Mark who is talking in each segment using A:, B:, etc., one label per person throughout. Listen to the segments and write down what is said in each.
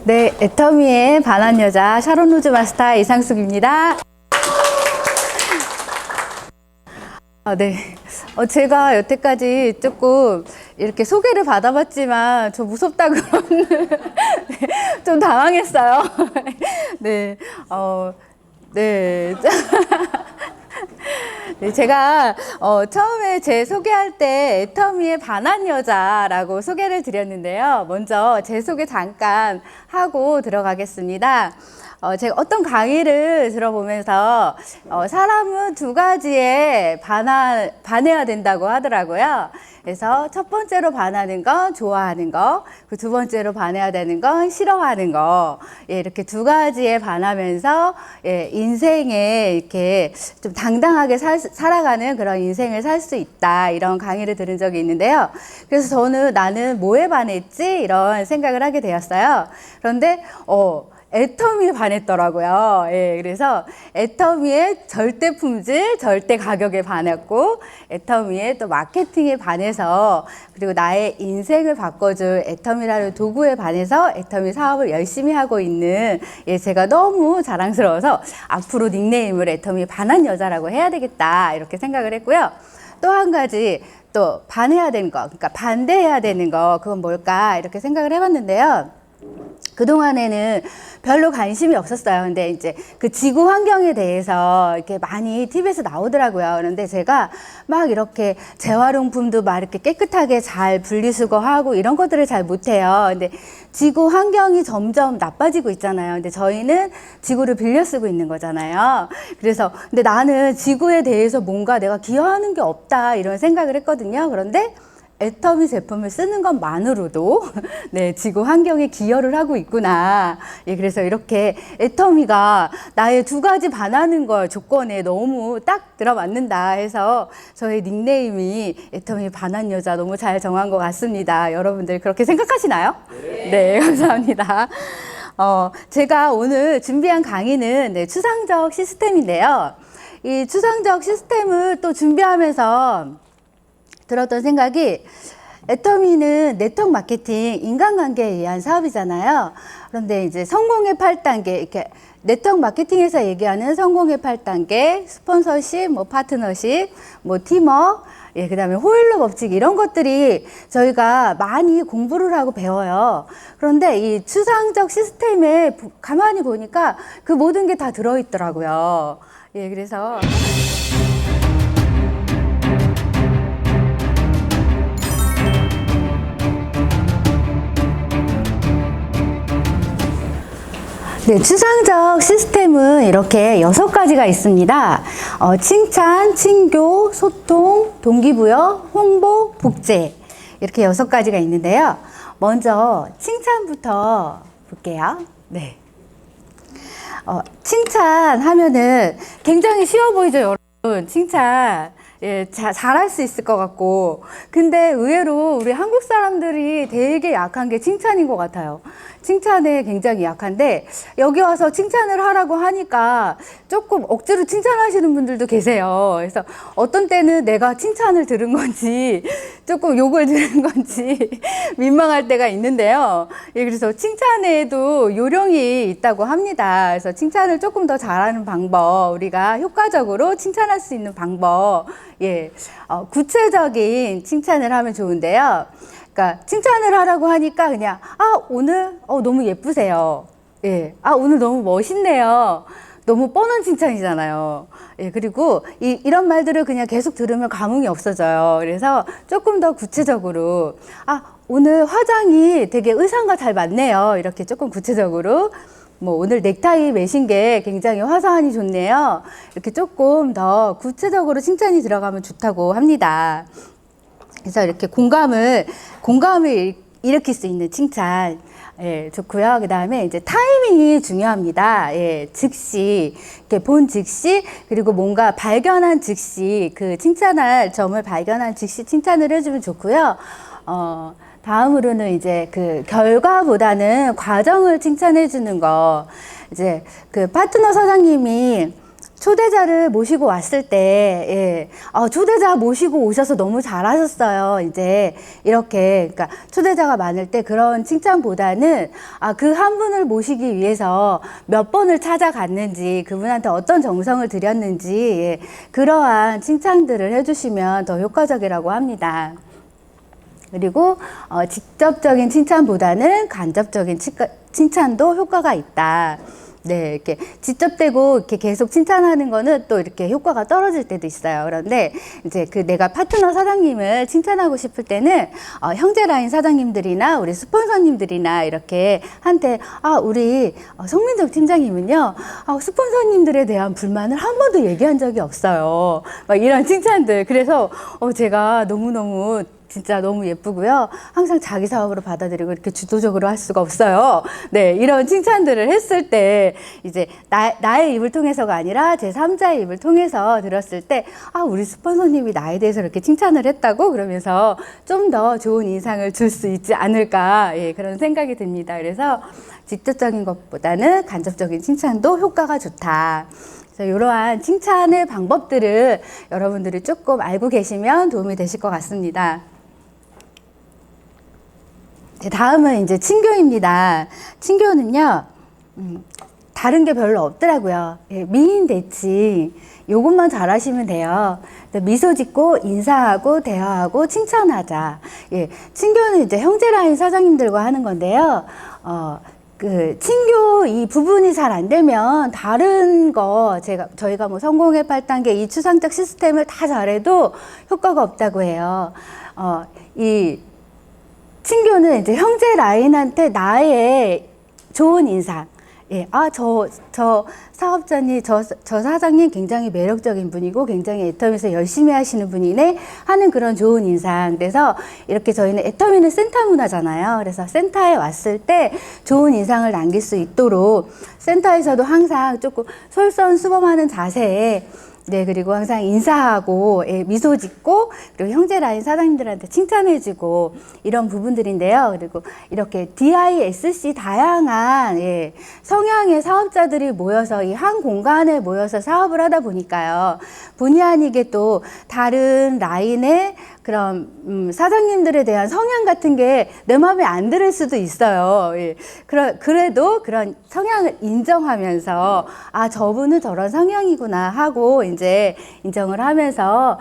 A: 네, 애터미의 반한 여자 샤론 로즈 마스터 이상숙입니다. 네. 제가 여태까지 조금 이렇게 소개를 받아봤지만 좀 무섭다 그러는 좀 당황했어요. 네. 네. 네, 제가 처음에 제 소개할 때 애터미의 반한 여자라고 소개를 드렸는데요. 먼저 제 소개 잠깐 하고 들어가겠습니다. 제가 어떤 강의를 들어보면서 사람은 두 가지에 반해야 된다고 하더라고요. 그래서 첫 번째로 반하는 건 좋아하는 거, 그 두 번째로 반해야 되는 건 싫어하는 거. 예, 이렇게 두 가지에 반하면서 예, 인생에 이렇게 좀 당당하게 살아가는 그런 인생을 살 수 있다. 이런 강의를 들은 적이 있는데요. 그래서 저는 나는 뭐에 반했지? 이런 생각을 하게 되었어요. 그런데 애터미에 반했더라고요. 예, 그래서 애터미의 절대 품질, 절대 가격에 반했고, 애터미의 또 마케팅에 반해서, 그리고 나의 인생을 바꿔줄 애터미라는 도구에 반해서 애터미 사업을 열심히 하고 있는, 예, 제가 너무 자랑스러워서 앞으로 닉네임을 애터미 반한 여자라고 해야 되겠다, 이렇게 생각을 했고요. 또 한 가지, 또 반해야 되는 거, 그러니까 반대해야 되는 거, 그건 뭘까, 이렇게 생각을 해봤는데요. 그동안에는 별로 관심이 없었어요. 근데 이제 그 지구 환경에 대해서 이렇게 많이 TV에서 나오더라고요. 그런데 제가 막 이렇게 재활용품도 막 이렇게 깨끗하게 잘 분리수거하고 이런 것들을 잘 못해요. 근데 지구 환경이 점점 나빠지고 있잖아요. 근데 저희는 지구를 빌려 쓰고 있는 거잖아요. 그래서 근데 나는 지구에 대해서 뭔가 내가 기여하는 게 없다 이런 생각을 했거든요. 그런데 애터미 제품을 쓰는 것만으로도 네, 지구 환경에 기여를 하고 있구나. 예, 그래서 이렇게 애터미가 나의 두 가지 반하는 걸 조건에 너무 딱 들어맞는다 해서 저의 닉네임이 애터미 반한 여자 너무 잘 정한 것 같습니다. 여러분들 그렇게 생각하시나요? 네, 감사합니다. 제가 오늘 준비한 강의는 네, 추상적 시스템인데요. 이 추상적 시스템을 또 준비하면서 들었던 생각이 애터미는 네트워크 마케팅, 인간관계에 의한 사업이잖아요. 그런데 이제 성공의 8단계, 이렇게 네트워크 마케팅에서 얘기하는 성공의 8단계, 스폰서십, 뭐 파트너십, 뭐 팀워크, 예, 그 다음에 호일러 법칙 이런 것들이 저희가 많이 공부를 하고 배워요. 그런데 이 추상적 시스템에 가만히 보니까 그 모든 게 다 들어있더라고요. 예, 그래서. 네, 추상적 시스템은 이렇게 6가지가 있습니다. 칭찬, 친교, 소통, 동기부여, 홍보, 복제 이렇게 6가지가 있는데요. 먼저 칭찬부터 볼게요. 네. 칭찬하면은 굉장히 쉬워 보이죠, 여러분? 칭찬. 예, 잘할 수 있을 것 같고. 근데 의외로 우리 한국 사람들이 되게 약한 게 칭찬인 것 같아요. 칭찬에 굉장히 약한데, 여기 와서 칭찬을 하라고 하니까 조금 억지로 칭찬하시는 분들도 계세요. 그래서 어떤 때는 내가 칭찬을 들은 건지, 조금 욕을 들은 건지, 민망할 때가 있는데요. 예, 그래서 칭찬에도 요령이 있다고 합니다. 그래서 칭찬을 조금 더 잘하는 방법, 우리가 효과적으로 칭찬할 수 있는 방법, 예, 구체적인 칭찬을 하면 좋은데요. 그러니까 칭찬을 하라고 하니까 그냥 오늘 너무 예쁘세요. 예, 오늘 너무 멋있네요. 너무 뻔한 칭찬이잖아요. 예, 그리고 이런 말들을 그냥 계속 들으면 감흥이 없어져요. 그래서 조금 더 구체적으로 오늘 화장이 되게 의상과 잘 맞네요. 이렇게 조금 구체적으로. 뭐 오늘 넥타이 매신 게 굉장히 화사하니 좋네요. 이렇게 조금 더 구체적으로 칭찬이 들어가면 좋다고 합니다. 그래서 이렇게 공감을 일으킬 수 있는 칭찬, 예, 좋고요. 그 다음에 이제 타이밍이 중요합니다. 예, 즉시, 이렇게 본 즉시, 그리고 뭔가 발견한 즉시, 그 칭찬할 점을 발견한 즉시 칭찬을 해주면 좋고요. 다음으로는 이제 그 결과보다는 과정을 칭찬해 주는 거. 이제 그 파트너 사장님이 초대자를 모시고 왔을 때, 초대자 모시고 오셔서 너무 잘하셨어요. 이제 이렇게, 그러니까 초대자가 많을 때 그런 칭찬보다는 그 한 분을 모시기 위해서 몇 번을 찾아갔는지, 그분한테 어떤 정성을 들였는지, 그러한 칭찬들을 해주시면 더 효과적이라고 합니다. 그리고 직접적인 칭찬보다는 간접적인 칭찬도 효과가 있다. 네, 이렇게 직접되고 이렇게 계속 칭찬하는 거는 또 이렇게 효과가 떨어질 때도 있어요. 그런데 이제 내가 파트너 사장님을 칭찬하고 싶을 때는 형제 라인 사장님들이나 우리 스폰서님들이나 이렇게 한테 우리 송민정 팀장님은요, 스폰서님들에 대한 불만을 한 번도 얘기한 적이 없어요. 막 이런 칭찬들. 그래서 제가 너무너무 진짜 너무 예쁘고요. 항상 자기 사업으로 받아들이고 이렇게 주도적으로 할 수가 없어요. 네, 이런 칭찬들을 했을 때 이제 나의 입을 통해서가 아니라 제3자의 입을 통해서 들었을 때 우리 스폰서님이 나에 대해서 이렇게 칭찬을 했다고 그러면서 좀 더 좋은 인상을 줄 수 있지 않을까, 그런 생각이 듭니다. 그래서 직접적인 것보다는 간접적인 칭찬도 효과가 좋다. 이러한 칭찬의 방법들을 여러분들이 조금 알고 계시면 도움이 되실 것 같습니다. 다음은 이제 친교입니다. 친교는요, 다른 게 별로 없더라고요. 미인 대칭, 요것만 잘하시면 돼요. 미소 짓고 인사하고 대화하고 칭찬하자. 친교는 이제 형제 라인 사장님들과 하는 건데요. 친교 이 부분이 잘 안 되면 다른 거 저희가 뭐 성공의 8단계 이 추상적 시스템을 다 잘해도 효과가 없다고 해요. 이 친교는 이제 형제 라인한테 나의 좋은 인상, 저 사업자님, 저 사장님 굉장히 매력적인 분이고 굉장히 애터미에서 열심히 하시는 분이네 하는 그런 좋은 인상. 그래서 이렇게 저희는 애터미는 센터 문화잖아요. 그래서 센터에 왔을 때 좋은 인상을 남길 수 있도록 센터에서도 항상 조금 솔선수범하는 자세에 그리고 항상 인사하고, 미소 짓고, 그리고 형제 라인 사장님들한테 칭찬해주고, 이런 부분들인데요. 그리고 이렇게 DISC 다양한, 성향의 사업자들이 모여서 이 한 공간에 모여서 사업을 하다 보니까요. 본의 아니게 또 다른 라인의 그런 사장님들에 대한 성향 같은 게 내 마음에 안 들을 수도 있어요. 그래도 그런 성향을 인정하면서 저분은 저런 성향이구나 하고 이제 인정을 하면서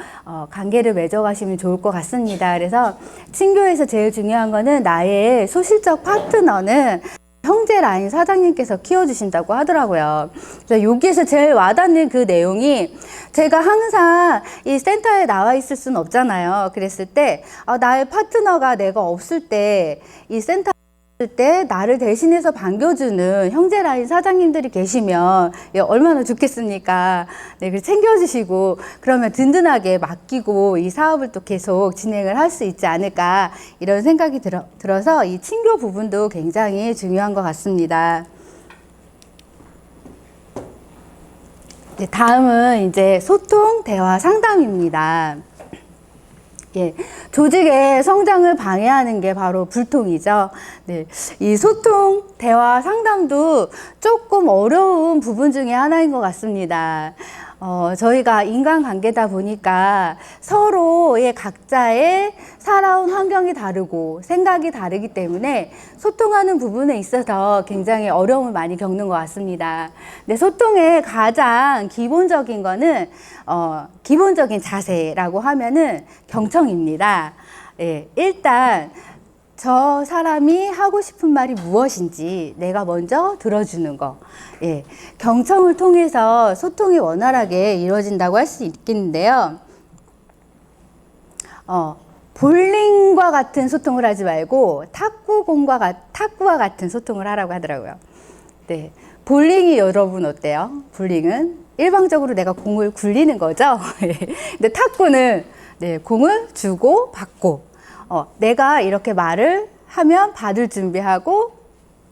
A: 관계를 맺어가시면 좋을 것 같습니다. 그래서 친교에서 제일 중요한 거는 나의 소실적 파트너는 형제 라인 사장님께서 키워주신다고 하더라고요. 그래서 여기에서 제일 와닿는 그 내용이 제가 항상 이 센터에 나와 있을 수는 없잖아요. 그랬을 때 나의 파트너가 내가 없을 때 이 센터 때 나를 대신해서 반겨주는 형제 라인 사장님들이 계시면 얼마나 좋겠습니까? 그래서 챙겨주시고 그러면 든든하게 맡기고 이 사업을 또 계속 진행을 할 수 있지 않을까 이런 생각이 들어서 이 친교 부분도 굉장히 중요한 것 같습니다. 다음은 이제 소통, 대화, 상담입니다. 조직의 성장을 방해하는 게 바로 불통이죠. 이 소통, 대화, 상담도 조금 어려운 부분 중에 하나인 것 같습니다. 저희가 인간관계다 보니까 서로의 각자의 살아온 환경이 다르고 생각이 다르기 때문에 소통하는 부분에 있어서 굉장히 어려움을 많이 겪는 것 같습니다. 근데 소통의 가장 기본적인 거는 기본적인 자세라고 하면은 경청입니다. 일단 저 사람이 하고 싶은 말이 무엇인지 내가 먼저 들어주는 거. 경청을 통해서 소통이 원활하게 이루어진다고 할 수 있겠는데요. 볼링과 같은 소통을 하지 말고 탁구와 같은 소통을 하라고 하더라고요. 볼링이 여러분 어때요? 볼링은 일방적으로 내가 공을 굴리는 거죠. 근데 탁구는 공을 주고 받고 내가 이렇게 말을 하면 받을 준비하고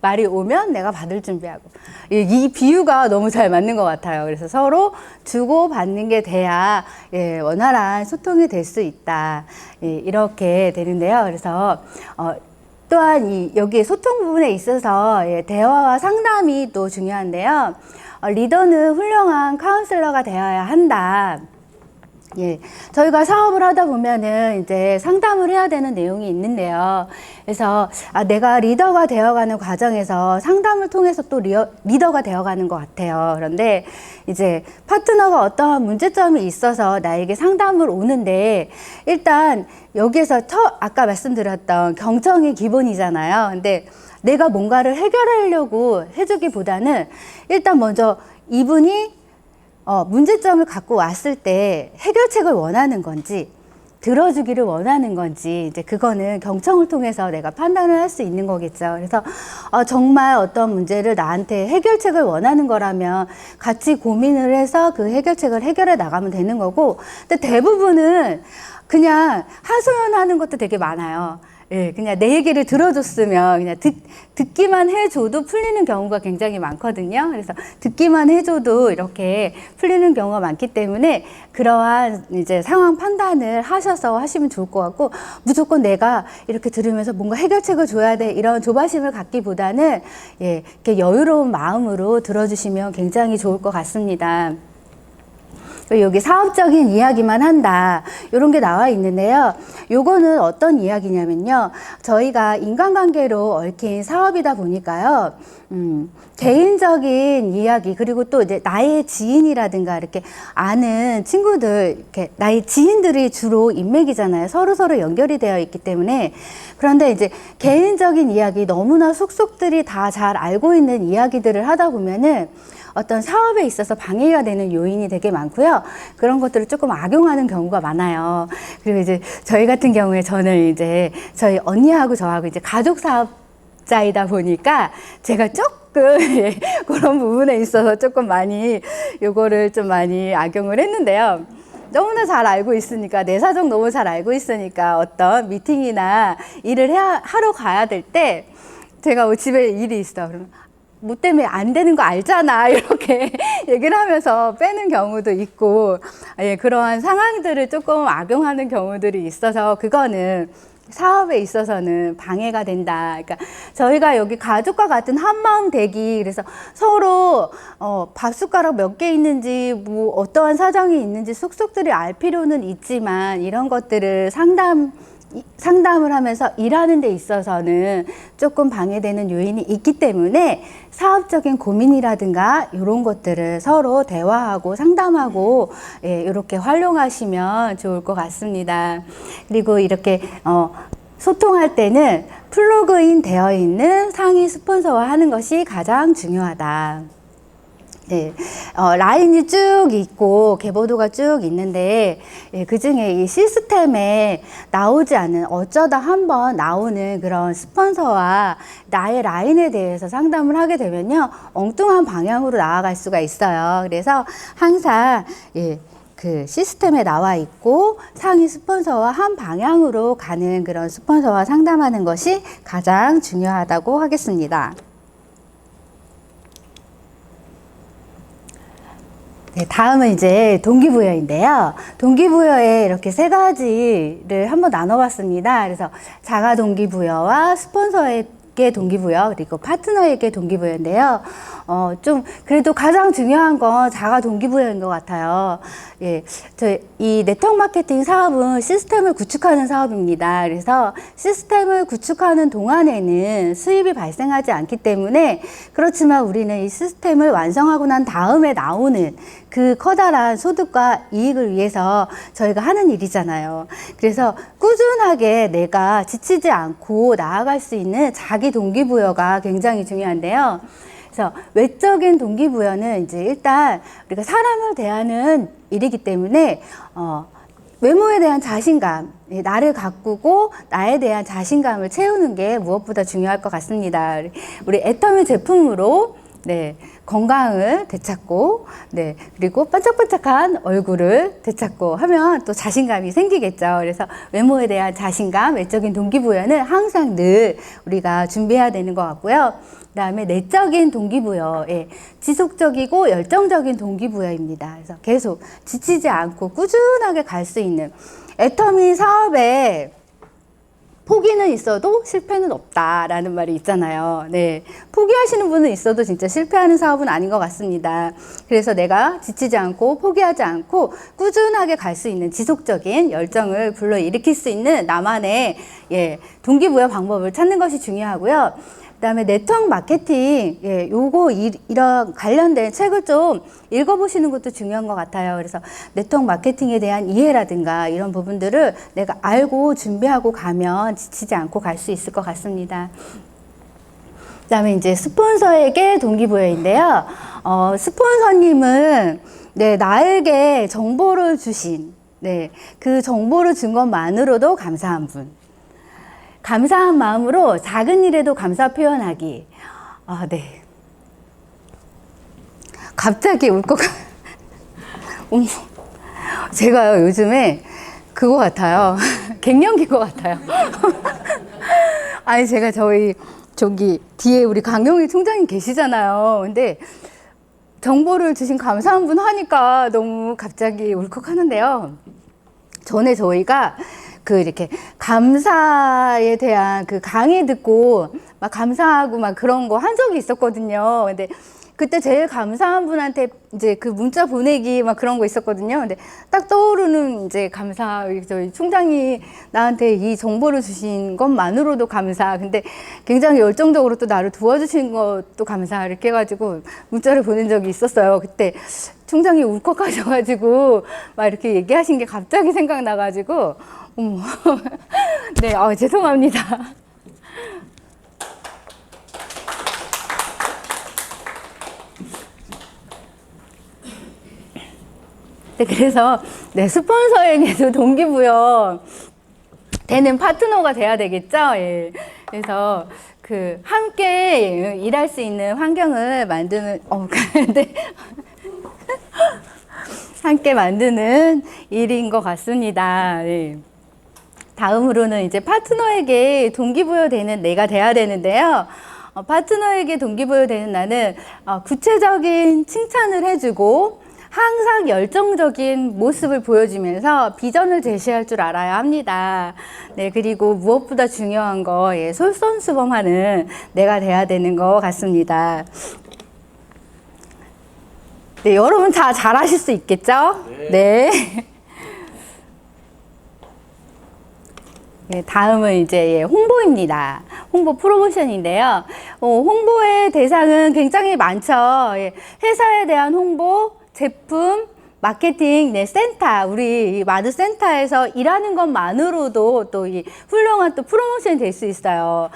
A: 말이 오면 내가 받을 준비하고 이 비유가 너무 잘 맞는 것 같아요. 그래서 서로 주고 받는 게 돼야 원활한 소통이 될 수 있다. 이렇게 되는데요. 그래서 또한 여기 소통 부분에 있어서 대화와 상담이 또 중요한데요. 리더는 훌륭한 카운슬러가 되어야 한다. 예, 저희가 사업을 하다 보면은 이제 상담을 해야 되는 내용이 있는데요. 그래서 내가 리더가 되어가는 과정에서 상담을 통해서 또 리더가 되어가는 것 같아요. 그런데 이제 파트너가 어떠한 문제점이 있어서 나에게 상담을 오는데 일단 여기에서 아까 말씀드렸던 경청이 기본이잖아요. 근데 내가 뭔가를 해결하려고 해주기보다는 일단 먼저 이분이 문제점을 갖고 왔을 때 해결책을 원하는 건지 들어주기를 원하는 건지 이제 그거는 경청을 통해서 내가 판단을 할 수 있는 거겠죠. 그래서 정말 어떤 문제를 나한테 해결책을 원하는 거라면 같이 고민을 해서 그 해결책을 해결해 나가면 되는 거고, 근데 대부분은 그냥 하소연하는 것도 되게 많아요. 예, 그냥 내 얘기를 들어줬으면 그냥 듣기만 해줘도 풀리는 경우가 굉장히 많거든요. 그래서 듣기만 해줘도 이렇게 풀리는 경우가 많기 때문에 그러한 이제 상황 판단을 하셔서 하시면 좋을 것 같고, 무조건 내가 이렇게 들으면서 뭔가 해결책을 줘야 돼 이런 조바심을 갖기보다는 예, 이렇게 여유로운 마음으로 들어주시면 굉장히 좋을 것 같습니다. 여기 사업적인 이야기만 한다 이런 게 나와 있는데요. 요거는 어떤 이야기냐면요, 저희가 인간관계로 얽힌 사업이다 보니까요, 개인적인 이야기 그리고 또 이제 나의 지인이라든가 이렇게 아는 친구들, 이렇게 나의 지인들이 주로 인맥이잖아요. 서로 연결이 되어 있기 때문에. 그런데 이제 개인적인 이야기, 너무나 속속들이 다 잘 알고 있는 이야기들을 하다 보면은 어떤 사업에 있어서 방해가 되는 요인이 되게 많고요. 그런 것들을 조금 악용하는 경우가 많아요. 그리고 이제 저희 같은 경우에 저는 이제 저희 언니하고 저하고 이제 가족 사업자이다 보니까 제가 조금 그런 부분에 있어서 조금 많이 요거를 좀 많이 악용을 했는데요. 너무나 잘 알고 있으니까, 내 사정 너무 잘 알고 있으니까 어떤 미팅이나 일을 하러 가야 될 때 제가 뭐 집에 일이 있어. 그러면 뭐 때문에 안 되는 거 알잖아 이렇게 얘기를 하면서 빼는 경우도 있고, 예, 그러한 상황들을 조금 악용하는 경우들이 있어서 그거는 사업에 있어서는 방해가 된다. 그러니까 저희가 여기 가족과 같은 한마음 되기, 그래서 서로 밥숟가락 몇 개 있는지 뭐 어떠한 사정이 있는지 속속들이 알 필요는 있지만 이런 것들을 상담을 하면서 일하는 데 있어서는 조금 방해되는 요인이 있기 때문에 사업적인 고민이라든가 이런 것들을 서로 대화하고 상담하고 예, 이렇게 활용하시면 좋을 것 같습니다. 그리고 이렇게 소통할 때는 플러그인 되어 있는 상위 스폰서와 하는 것이 가장 중요하다. 네, 라인이 쭉 있고 계보도가 쭉 있는데, 예, 그 중에 이 시스템에 나오지 않는, 어쩌다 한번 나오는 그런 스폰서와 나의 라인에 대해서 상담을 하게 되면요, 엉뚱한 방향으로 나아갈 수가 있어요. 그래서 항상 예, 그 시스템에 나와 있고 상위 스폰서와 한 방향으로 가는 그런 스폰서와 상담하는 것이 가장 중요하다고 하겠습니다. 네, 다음은 이제 동기부여인데요. 동기부여에 이렇게 세 가지를 한번 나눠봤습니다. 그래서 자가 동기부여와 스폰서에게 동기부여, 그리고 파트너에게 동기부여인데요. 좀 그래도 가장 중요한 건 자가 동기부여인 것 같아요. 예, 이 네트워크 마케팅 사업은 시스템을 구축하는 사업입니다. 그래서 시스템을 구축하는 동안에는 수입이 발생하지 않기 때문에, 그렇지만 우리는 이 시스템을 완성하고 난 다음에 나오는 그 커다란 소득과 이익을 위해서 저희가 하는 일이잖아요. 그래서 꾸준하게 내가 지치지 않고 나아갈 수 있는 자기 동기부여가 굉장히 중요한데요. 그래서 외적인 동기부여는 이제 일단 우리가 사람을 대하는 일이기 때문에 외모에 대한 자신감, 나를 가꾸고 나에 대한 자신감을 채우는 게 무엇보다 중요할 것 같습니다. 우리 애터미 제품으로 네, 건강을 되찾고, 네, 그리고 반짝반짝한 얼굴을 되찾고 하면 또 자신감이 생기겠죠. 그래서 외모에 대한 자신감, 외적인 동기부여는 항상 늘 우리가 준비해야 되는 것 같고요. 그 다음에 내적인 동기부여, 예, 지속적이고 열정적인 동기부여입니다. 그래서 계속 지치지 않고 꾸준하게 갈 수 있는 애터미 사업에 포기는 있어도 실패는 없다라는 말이 있잖아요. 네. 포기하시는 분은 있어도 진짜 실패하는 사업은 아닌 것 같습니다. 그래서 내가 지치지 않고 포기하지 않고 꾸준하게 갈 수 있는 지속적인 열정을 불러일으킬 수 있는 나만의 동기부여 방법을 찾는 것이 중요하고요. 그다음에 네트워크 마케팅, 요거 이런 관련된 책을 좀 읽어보시는 것도 중요한 것 같아요. 그래서 네트워크 마케팅에 대한 이해라든가 이런 부분들을 내가 알고 준비하고 가면 지치지 않고 갈 수 있을 것 같습니다. 그다음에 이제 스폰서에게 동기부여인데요. 스폰서님은 나에게 정보를 주신, 그 정보를 준 것만으로도 감사한 분. 감사한 마음으로 작은 일에도 감사 표현하기. 네. 갑자기 울컥. 제가요, 요즘에 그거 같아요. 갱년기 것 같아요. 아니, 제가 저기 뒤에 우리 강용희 총장님 계시잖아요. 근데 정보를 주신 감사한 분 하니까 너무 갑자기 울컥하는데요. 전에 저희가 이렇게 감사에 대한 그 강의 듣고 막 감사하고 막 그런 거 한 적이 있었거든요. 근데 그때 제일 감사한 분한테 이제 그 문자 보내기 막 그런 거 있었거든요. 근데 딱 떠오르는 이제 저희 총장이 나한테 이 정보를 주신 것만으로도 감사. 근데 굉장히 열정적으로 또 나를 도와주신 것도 감사. 이렇게 해가지고 문자를 보낸 적이 있었어요. 그때 총장이 울컥하셔가지고 막 이렇게 얘기하신 게 갑자기 생각나가지고 네, 죄송합니다. 네, 그래서 스폰서에게도 동기부여 되는 파트너가 돼야 되겠죠. 그래서 함께 일할 수 있는 환경을 만드는 함께 만드는 일인 것 같습니다. 다음으로는 이제 파트너에게 동기부여되는 내가 돼야 되는데요. 파트너에게 동기부여되는 나는 구체적인 칭찬을 해주고 항상 열정적인 모습을 보여주면서 비전을 제시할 줄 알아야 합니다. 네, 그리고 무엇보다 중요한 거 솔선수범하는 내가 돼야 되는 것 같습니다. 네, 여러분 다 잘하실 수 있겠죠? 네. 다음은 이제 홍보입니다. 홍보 프로모션인데요. 홍보의 대상은 굉장히 많죠. 회사에 대한 홍보, 제품, 마케팅, 센터, 우리 마드 센터에서 일하는 것만으로도 또 이 훌륭한 또 프로모션이 될 수 있어요.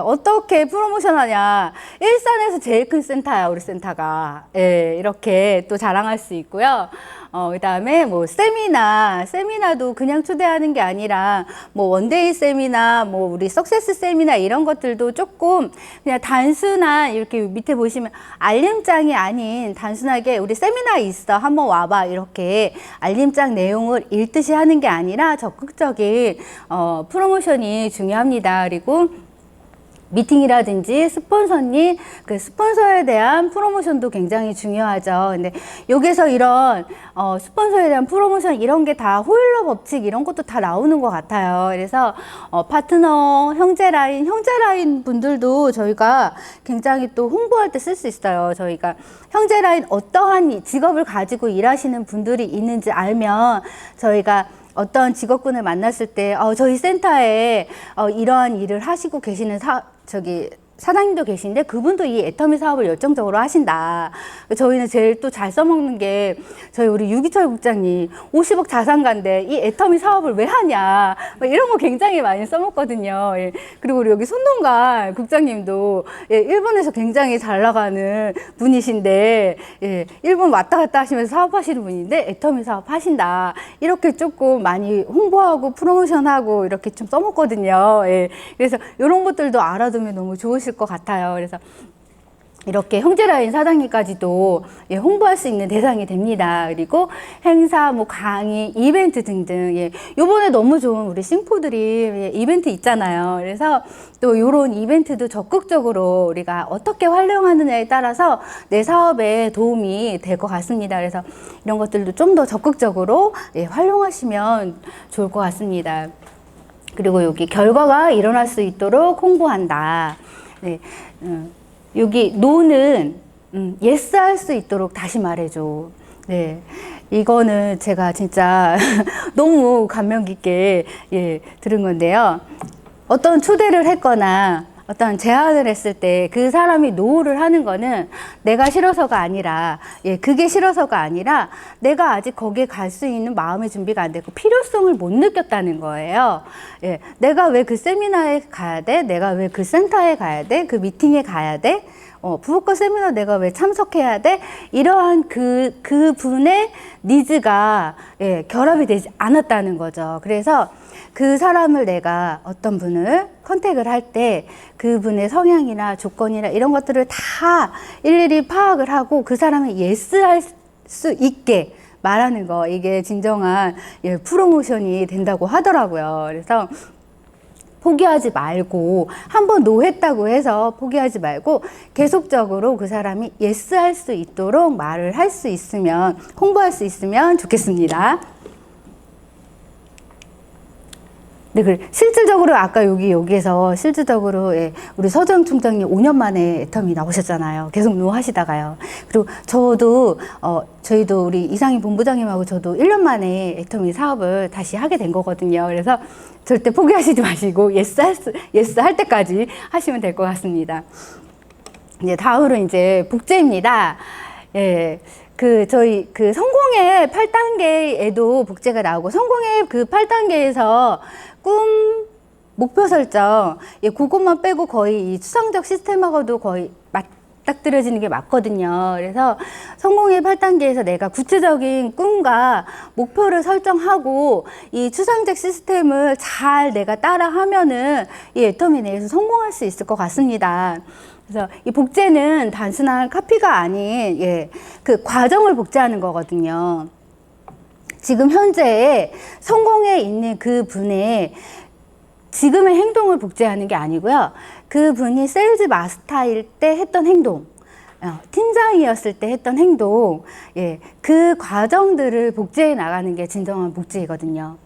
A: 어떻게 프로모션 하냐. 일산에서 제일 큰 센터야, 우리 센터가. 이렇게 또 자랑할 수 있고요. 그 다음에 세미나도 그냥 초대하는 게 아니라 원데이 세미나, 우리 석세스 세미나 이런 것들도 조금 그냥 단순한 이렇게 밑에 보시면 알림장이 아닌 단순하게 우리 세미나 있어. 한번 와봐. 이렇게 알림장 내용을 읽듯이 하는 게 아니라 적극적인 프로모션이 중요합니다. 그리고 미팅이라든지 스폰서님, 스폰서에 대한 프로모션도 굉장히 중요하죠. 근데 여기서 이런 스폰서에 대한 프로모션 이런 게 다 호일러 법칙 이런 것도 다 나오는 것 같아요. 그래서 파트너, 형제라인 분들도 저희가 굉장히 또 홍보할 때 쓸 수 있어요. 저희가 형제라인 어떠한 직업을 가지고 일하시는 분들이 있는지 알면 저희가 어떤 직업군을 만났을 때 저희 센터에 이러한 일을 하시고 계시는 사장님도 계신데 그분도 이 애터미 사업을 열정적으로 하신다. 저희는 제일 또 잘 써먹는 게 저희 우리 유기철 국장님 50억 자산가인데 이 애터미 사업을 왜 하냐 이런 거 굉장히 많이 써먹거든요. 그리고 우리 여기 손동갈 국장님도 일본에서 굉장히 잘 나가는 분이신데 일본 왔다 갔다 하시면서 사업하시는 분인데 애터미 사업 하신다. 이렇게 조금 많이 홍보하고 프로모션하고 이렇게 좀 써먹거든요. 그래서 이런 것들도 알아두면 너무 좋으실 것 같아요. 그래서 이렇게 형제라인 사장님까지도 홍보할 수 있는 대상이 됩니다. 그리고 행사, 강의, 이벤트 등등. 요번에 너무 좋은 우리 싱포들이 이벤트 있잖아요. 그래서 또 요런 이벤트도 적극적으로 우리가 어떻게 활용하느냐에 따라서 내 사업에 도움이 될 것 같습니다. 그래서 이런 것들도 좀 더 적극적으로 활용하시면 좋을 것 같습니다. 그리고 여기 결과가 일어날 수 있도록 홍보한다. 네, 여기 노는 yes 할 수 있도록 다시 말해줘. 네, 이거는 제가 진짜 너무 감명 깊게 들은 건데요. 어떤 초대를 했거나 어떤 제안을 했을 때 그 사람이 노를 하는 거는 내가 싫어서가 아니라 그게 싫어서가 아니라 내가 아직 거기에 갈 수 있는 마음의 준비가 안 되고 필요성을 못 느꼈다는 거예요. 내가 왜 그 세미나에 가야 돼? 내가 왜 그 센터에 가야 돼? 그 미팅에 가야 돼? 부업과 세미나 내가 왜 참석해야 돼? 이러한 그 분의 니즈가 결합이 되지 않았다는 거죠. 그래서 그 사람을 내가 어떤 분을 컨택을 할 때 그분의 성향이나 조건이나 이런 것들을 다 일일이 파악을 하고 그 사람이 예스 할 수 있게 말하는 거, 이게 진정한 프로모션이 된다고 하더라고요. 그래서 포기하지 말고, 한번 노 했다고 해서 포기하지 말고 계속적으로 그 사람이 예스 할 수 있도록 말을 할 수 있으면, 홍보할 수 있으면 좋겠습니다. 네, 실질적으로 아까 여기에서 실질적으로 우리 서정 총장님 5년 만에 애텀이 나오셨잖아요. 계속 노 하시다가요. 그리고 저희도 우리 이상희 본부장님하고 저도 1년 만에 애텀이 사업을 다시 하게 된 거거든요. 그래서 절대 포기하시지 마시고 예스 할 때까지 하시면 될 것 같습니다. 이제 다음으로 이제 복제입니다. 저희 성공의 8단계에도 복제가 나오고, 성공의 그 8단계에서 꿈, 목표 설정, 그것만 빼고 거의 이 추상적 시스템하고도 거의 맞닥뜨려지는 게 맞거든요. 그래서 성공의 8단계에서 내가 구체적인 꿈과 목표를 설정하고 이 추상적 시스템을 잘 내가 따라 하면은 이 애터미 내에서 성공할 수 있을 것 같습니다. 그래서 이 복제는 단순한 카피가 아닌 그 과정을 복제하는 거거든요. 지금 현재의 성공에 있는 그 분의 지금의 행동을 복제하는 게 아니고요. 그 분이 세일즈 마스터일 때 했던 행동, 팀장이었을 때 했던 행동, 그 과정들을 복제해 나가는 게 진정한 복제이거든요.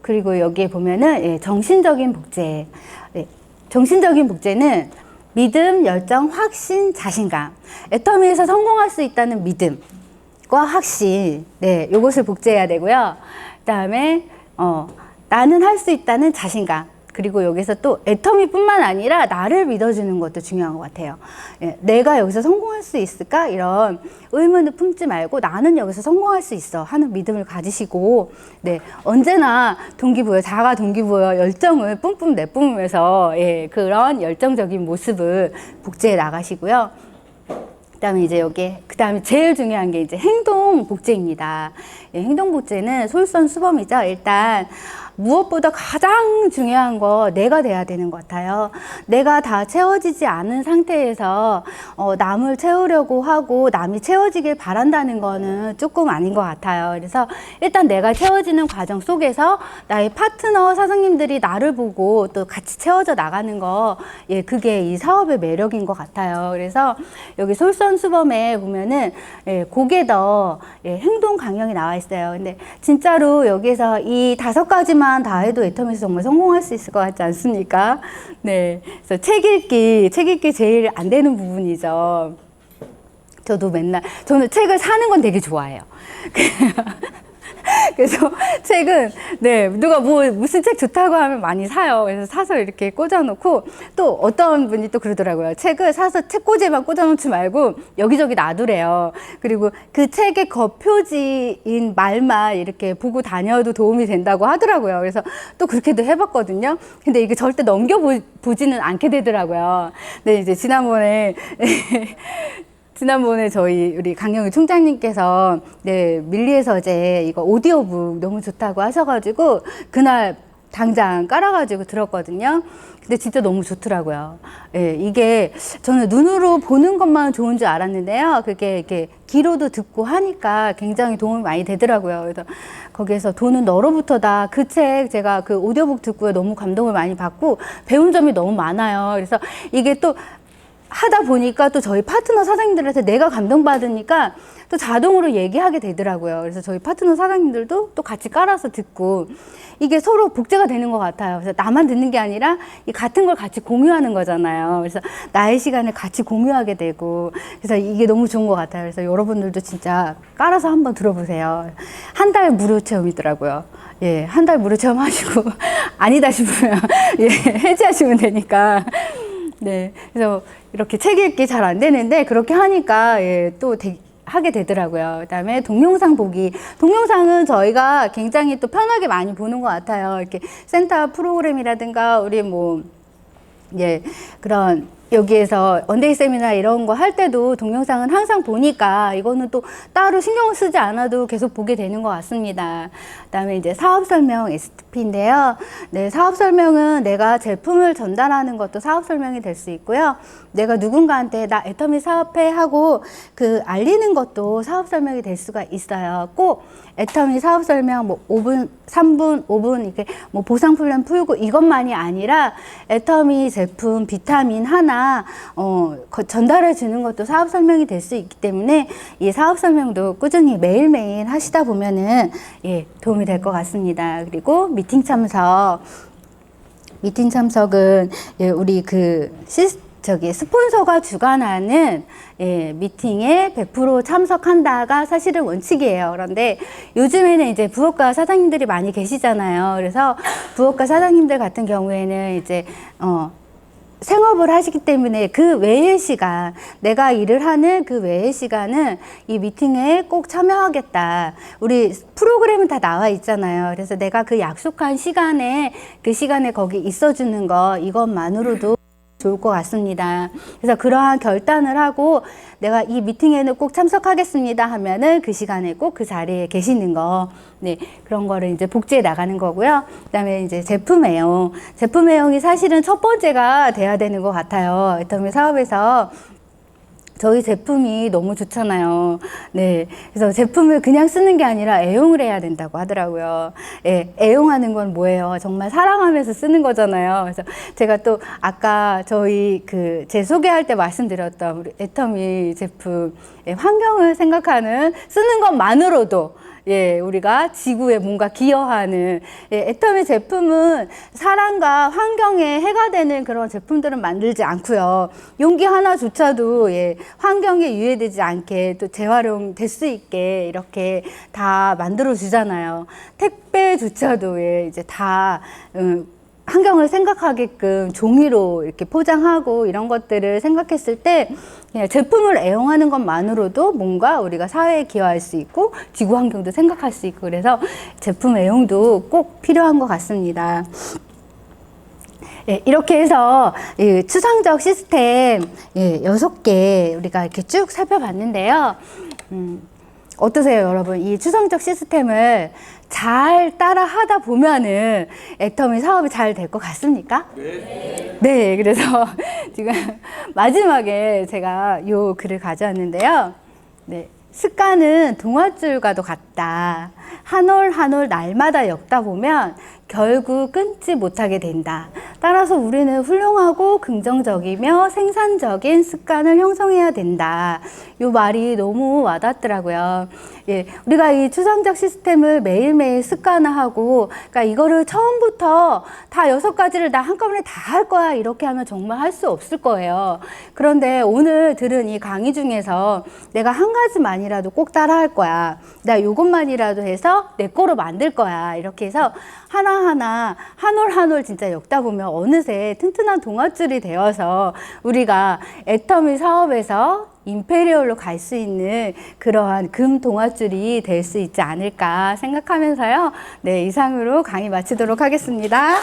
A: 그리고 여기에 보면은 정신적인 복제. 정신적인 복제는 믿음, 열정, 확신, 자신감. 애터미에서 성공할 수 있다는 믿음과 확신. 요것을 복제해야 되고요. 그 다음에, 나는 할 수 있다는 자신감. 그리고 여기서 또 애터미뿐만 아니라 나를 믿어주는 것도 중요한 것 같아요. 내가 여기서 성공할 수 있을까? 이런 의문을 품지 말고 나는 여기서 성공할 수 있어 하는 믿음을 가지시고, 언제나 동기부여, 자가 동기부여, 열정을 뿜뿜 내뿜으면서 그런 열정적인 모습을 복제해 나가시고요. 그다음에 이제 그다음에 제일 중요한 게 이제 행동 복제입니다. 행동 복제는 솔선수범이죠. 일단 무엇보다 가장 중요한 거 내가 돼야 되는 것 같아요. 내가 다 채워지지 않은 상태에서 남을 채우려고 하고 남이 채워지길 바란다는 거는 조금 아닌 것 같아요. 그래서 일단 내가 채워지는 과정 속에서 나의 파트너 사장님들이 나를 보고 또 같이 채워져 나가는 거, 그게 이 사업의 매력인 것 같아요. 그래서 여기 솔선수범에 보면은 그게 더 행동 강령이 나와 있어요. 근데 진짜로 여기서 이 5가지만 다 해도 애터미에서 정말 성공할 수 있을 것 같지 않습니까? 그래서 책 읽기 제일 안 되는 부분이죠. 저는 책을 사는 건 되게 좋아해요. 그래서 책은 누가 무슨 책 좋다고 하면 많이 사요. 그래서 사서 이렇게 꽂아놓고, 또 어떤 분이 또 그러더라고요. 책을 사서 책꽂이에만 꽂아놓지 말고 여기저기 놔두래요. 그리고 그 책의 겉표지인 말만 이렇게 보고 다녀도 도움이 된다고 하더라고요. 그래서 또 그렇게도 해봤거든요. 근데 이게 절대 넘겨보지는 않게 되더라고요. 근데 이제 지난번에 저희 우리 강영희 총장님께서 밀리의 서재 이거 오디오북 너무 좋다고 하셔가지고 그날 당장 깔아가지고 들었거든요. 근데 진짜 너무 좋더라고요. 이게 저는 눈으로 보는 것만 좋은 줄 알았는데요. 그게 이렇게 귀로도 듣고 하니까 굉장히 도움이 많이 되더라고요. 그래서 거기에서 돈은 너로부터다. 그 책 제가 그 오디오북 듣고 너무 감동을 많이 받고 배운 점이 너무 많아요. 그래서 이게 또 하다 보니까 또 저희 파트너 사장님들한테 내가 감동받으니까 또 자동으로 얘기하게 되더라고요. 그래서 저희 파트너 사장님들도 또 같이 깔아서 듣고 이게 서로 복제가 되는 것 같아요. 그래서 나만 듣는 게 아니라 이 같은 걸 같이 공유하는 거잖아요. 그래서 나의 시간을 같이 공유하게 되고 그래서 이게 너무 좋은 것 같아요. 그래서 여러분들도 진짜 깔아서 한번 들어보세요. 한 달 무료 체험이더라고요. 예, 한 달 무료 체험하시고 아니다 싶으면 예, 해지하시면 되니까. 네, 그래서 이렇게 책 읽기 잘 안 되는데 그렇게 하니까 예, 또 하게 되더라고요. 그다음에 동영상 보기. 동영상은 저희가 굉장히 또 편하게 많이 보는 것 같아요. 이렇게 센터 프로그램이라든가 우리 뭐 예, 그런 여기에서 원데이 세미나 이런 거 할 때도 동영상은 항상 보니까 이거는 또 따로 신경을 쓰지 않아도 계속 보게 되는 것 같습니다. 그다음에 이제 사업 설명 STP인데요. 네, 사업 설명은 내가 제품을 전달하는 것도 사업 설명이 될 수 있고요. 내가 누군가한테 나 애터미 사업해 하고 그 알리는 것도 사업 설명이 될 수가 있어요. 꼭 애터미 사업 설명 뭐 5분, 3분, 5분 이렇게 뭐 보상 플랜 풀고 이것만이 아니라 애터미 제품 비타민 하나 전달해 주는 것도 사업 설명이 될 수 있기 때문에 이 사업 설명도 꾸준히 매일매일 하시다 보면은 예, 도움이 될 것 같습니다. 그리고 미팅 참석. 미팅 참석은 예, 우리 그 스폰서가 주관하는 예, 미팅에 100% 참석한다가 사실은 원칙이에요. 그런데 요즘에는 이제 부업가 사장님들이 많이 계시잖아요. 그래서 부업가 사장님들 같은 경우에는 이제 생업을 하시기 때문에 그 외의 시간, 내가 일을 하는 그 외의 시간은 이 미팅에 꼭 참여하겠다. 우리 프로그램은 다 나와 있잖아요. 그래서 내가 그 약속한 시간에 그 시간에 거기 있어주는 거 이것만으로도 좋을 것 같습니다. 그래서 그러한 결단을 하고 내가 이 미팅에는 꼭 참석하겠습니다 하면은 그 시간에 꼭 그 자리에 계시는 거, 네, 그런 거를 이제 복제해 나가는 거고요. 그다음에 이제 제품 애용. 제품 애용이 사실은 첫 번째가 돼야 되는 것 같아요. 애터미 사업에서. 저희 제품이 너무 좋잖아요. 네. 그래서 제품을 그냥 쓰는 게 아니라 애용을 해야 된다고 하더라고요. 예, 애용하는 건 뭐예요? 정말 사랑하면서 쓰는 거잖아요. 그래서 제가 또 아까 저희 제 소개할 때 말씀드렸던 우리 애터미 제품, 예, 환경을 생각하는 쓰는 것만으로도 예, 우리가 지구에 뭔가 기여하는 예, 애터미 제품은 사람과 환경에 해가 되는 그런 제품들은 만들지 않고요. 용기 하나조차도 예, 환경에 유해되지 않게 또 재활용 될 수 있게 이렇게 다 만들어 주잖아요. 택배조차도 예, 이제 다 환경을 생각하게끔 종이로 이렇게 포장하고 이런 것들을 생각했을 때 그냥 제품을 애용하는 것만으로도 뭔가 우리가 사회에 기여할 수 있고 지구 환경도 생각할 수 있고 그래서 제품 애용도 꼭 필요한 것 같습니다. 예, 이렇게 해서 예, 추상적 시스템 예, 6개 우리가 이렇게 쭉 살펴봤는데요. 어떠세요, 여러분? 이 추상적 시스템을 잘 따라 하다 보면은 애터미 사업이 잘 될 것 같습니까? 네. 네, 그래서 지금 마지막에 제가 요 글을 가져왔는데요. 네. 습관은 동아줄과도 같다. 한 올 한 올 날마다 엮다 보면 결국 끊지 못하게 된다. 따라서 우리는 훌륭하고 긍정적이며 생산적인 습관을 형성해야 된다. 이 말이 너무 와닿더라고요. 예, 우리가 이 추상적 시스템을 매일매일 습관화하고, 그러니까 이거를 처음부터 다 6가지를 나 한꺼번에 다 할 거야 이렇게 하면 정말 할 수 없을 거예요. 그런데 오늘 들은 이 강의 중에서 내가 한 가지만이라도 꼭 따라 할 거야. 나 이것만이라도 해서 내 거로 만들 거야. 이렇게 해서 하나하나 한 올 한 올 진짜 엮다 보면 어느새 튼튼한 동아줄이 되어서 우리가 애터미 사업에서 임페리얼로 갈 수 있는 그러한 금 동아줄이 될 수 있지 않을까 생각하면서요. 네, 이상으로 강의 마치도록 하겠습니다.